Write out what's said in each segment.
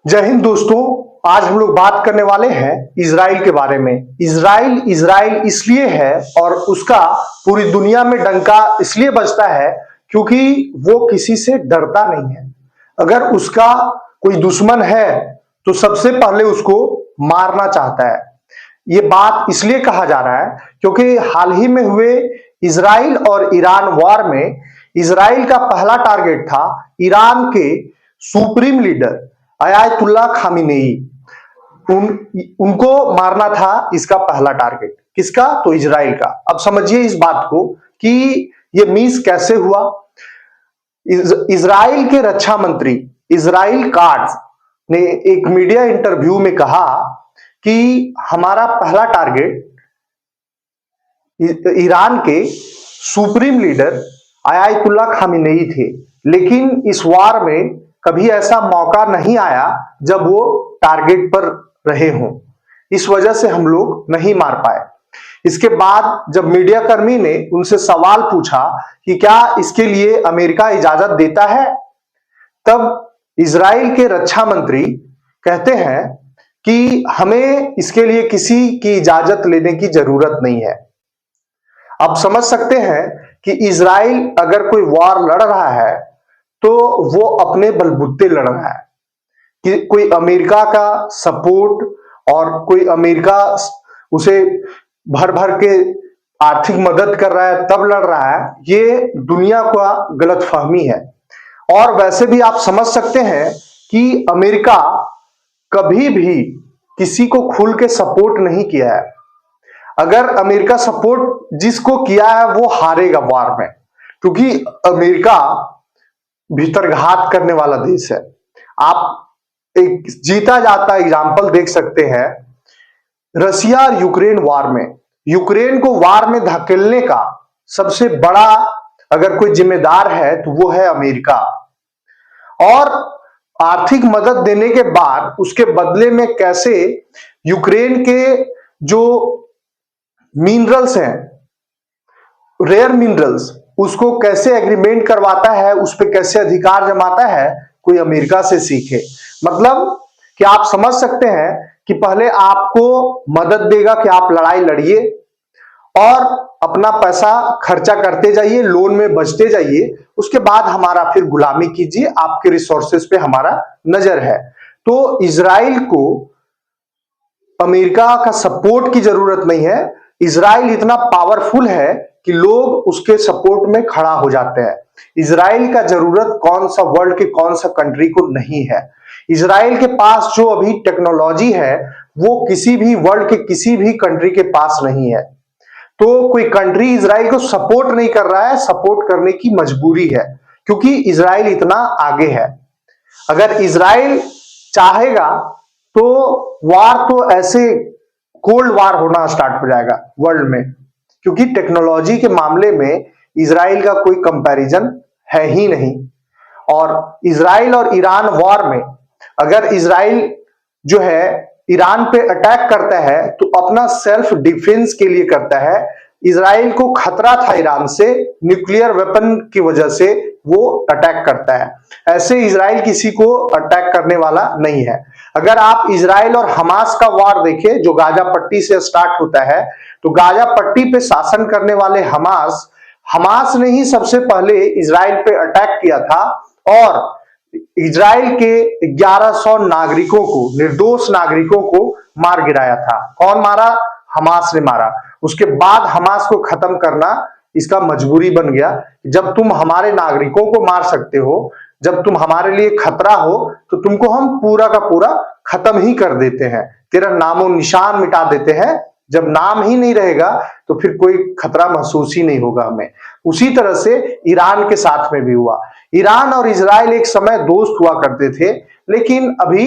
जय हिंद दोस्तों। आज हम लोग बात करने वाले हैं इजराइल के बारे में। इजराइल इजराइल इसलिए है और उसका पूरी दुनिया में डंका इसलिए बजता है क्योंकि वो किसी से डरता नहीं है। अगर उसका कोई दुश्मन है तो सबसे पहले उसको मारना चाहता है। ये बात इसलिए कहा जा रहा है क्योंकि हाल ही में हुए इजराइल और ईरान वॉर में इजराइल का पहला टारगेट था ईरान के सुप्रीम लीडर अयातुल्ला खामिनेई। उनको मारना था इसका पहला टारगेट। किसका? तो इजराइल का। अब समझिए इस बात को कि ये मिस कैसे हुआ। इजराइल के रक्षा मंत्री इजराइल काट्ज ने एक मीडिया इंटरव्यू में कहा कि हमारा पहला टारगेट ईरान के सुप्रीम लीडर अयातुल्ला खामिनेई थे, लेकिन इस वार में कभी ऐसा मौका नहीं आया जब वो टारगेट पर रहे हों। इस वजह से हम लोग नहीं मार पाए। इसके बाद जब मीडिया कर्मी ने उनसे सवाल पूछा कि क्या इसके लिए अमेरिका इजाजत देता है, तब इजराइल के रक्षा मंत्री कहते हैं कि हमें इसके लिए किसी की इजाजत लेने की जरूरत नहीं है। आप समझ सकते हैं कि इजराइल अगर कोई वॉर लड़ रहा है तो वो अपने बलबूते लड़ रहा है। कि कोई अमेरिका का सपोर्ट और कोई अमेरिका उसे भर भर के आर्थिक मदद कर रहा है तब लड़ रहा है, ये दुनिया का गलतफहमी है। और वैसे भी आप समझ सकते हैं कि अमेरिका कभी भी किसी को खुल के सपोर्ट नहीं किया है। अगर अमेरिका सपोर्ट जिसको किया है वो हारेगा वार में, क्योंकि अमेरिका भीतरघात करने वाला देश है। आप एक जीता जाता एग्जाम्पल देख सकते हैं रसिया और यूक्रेन वार में। यूक्रेन को वार में धकेलने का सबसे बड़ा अगर कोई जिम्मेदार है तो वो है अमेरिका। और आर्थिक मदद देने के बाद उसके बदले में कैसे यूक्रेन के जो मिनरल्स हैं, रेयर मिनरल्स, उसको कैसे एग्रीमेंट करवाता है, उस पर कैसे अधिकार जमाता है, कोई अमेरिका से सीखे। मतलब कि आप समझ सकते हैं कि पहले आपको मदद देगा कि आप लड़ाई लड़िए और अपना पैसा खर्चा करते जाइए, लोन में बचते जाइए, उसके बाद हमारा फिर गुलामी कीजिए, आपके रिसोर्सेस पे हमारा नजर है। तो इजराइल को अमेरिका का सपोर्ट की जरूरत नहीं है। इजराइल इतना पावरफुल है कि लोग उसके सपोर्ट में खड़ा हो जाते हैं। इजराइल का जरूरत कौन सा वर्ल्ड के कौन सा कंट्री को नहीं है। इजराइल के पास जो अभी टेक्नोलॉजी है वो किसी भी वर्ल्ड के किसी भी कंट्री के पास नहीं है। तो कोई कंट्री इजराइल को सपोर्ट नहीं कर रहा है, सपोर्ट करने की मजबूरी है क्योंकि इजराइल इतना आगे है। अगर इजराइल चाहेगा तो वार तो ऐसे कोल्ड वार होना स्टार्ट हो जाएगा वर्ल्ड में, क्योंकि टेक्नोलॉजी के मामले में इजराइल का कोई कंपैरिजन है ही नहीं। और इजराइल और ईरान वॉर में अगर इजराइल जो है ईरान पे अटैक करता है तो अपना सेल्फ डिफेंस के लिए करता है। इजराइल को खतरा था ईरान से, न्यूक्लियर वेपन की वजह से वो अटैक करता है। ऐसे इजराइल किसी को अटैक करने वाला नहीं है। अगर आप इजराइल और हमास का वार देखें जो गाजा पट्टी से स्टार्ट होता है, तो गाजा पट्टी पे शासन करने वाले हमास ने ही सबसे पहले इजराइल पे अटैक किया था और इजराइल के 1100 नागरिकों को, निर्दोष नागरिकों को मार गिराया था। कौन मारा? हमास ने मारा। उसके बाद हमास को खत्म करना इसका मजबूरी बन गया। जब तुम हमारे नागरिकों को मार सकते हो, जब तुम हमारे लिए खतरा हो, तो तुमको हम पूरा का पूरा खत्म ही कर देते हैं, तेरा नामो निशान मिटा देते हैं। जब नाम ही नहीं रहेगा तो फिर कोई खतरा महसूस ही नहीं होगा हमें। उसी तरह से ईरान के साथ में भी हुआ। ईरान और इजराइल एक समय दोस्त हुआ करते थे, लेकिन अभी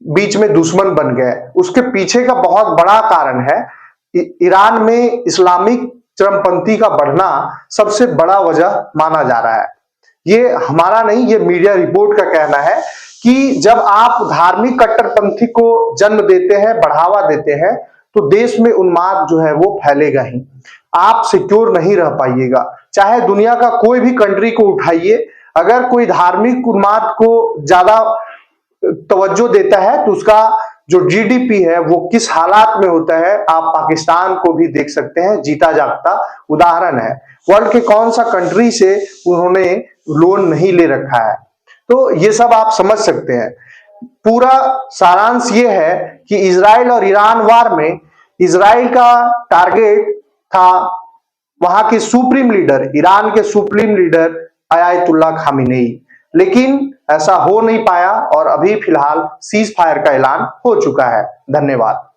बीच में दुश्मन बन गए। उसके पीछे का बहुत बड़ा कारण है ईरान में इस्लामिक चरमपंथी का बढ़ना सबसे बड़ा वजह माना जा रहा है। ये हमारा नहीं, ये मीडिया रिपोर्ट का कहना है कि जब आप धार्मिक कट्टरपंथी को जन्म देते हैं, बढ़ावा देते हैं, तो देश में उन्माद जो है वो फैलेगा ही। आप सिक्योर नहीं रह पाइएगा। चाहे दुनिया का कोई भी कंट्री को उठाइए, अगर कोई धार्मिक उन्माद को ज्यादा तवज्जो देता है तो उसका जो जीडीपी है वो किस हालात में होता है आप पाकिस्तान को भी देख सकते हैं, जीता जागता उदाहरण है। वर्ल्ड के कौन सा कंट्री से उन्होंने लोन नहीं ले रखा है, तो ये सब आप समझ सकते हैं। पूरा सारांश ये है कि इजराइल और ईरान वार में इजराइल का टारगेट था वहां के सुप्रीम लीडर, ईरान के सुप्रीम लीडर अयातुल्ला खामिनेई, लेकिन ऐसा हो नहीं पाया और अभी फिलहाल सीज फायर का ऐलान हो चुका है। धन्यवाद।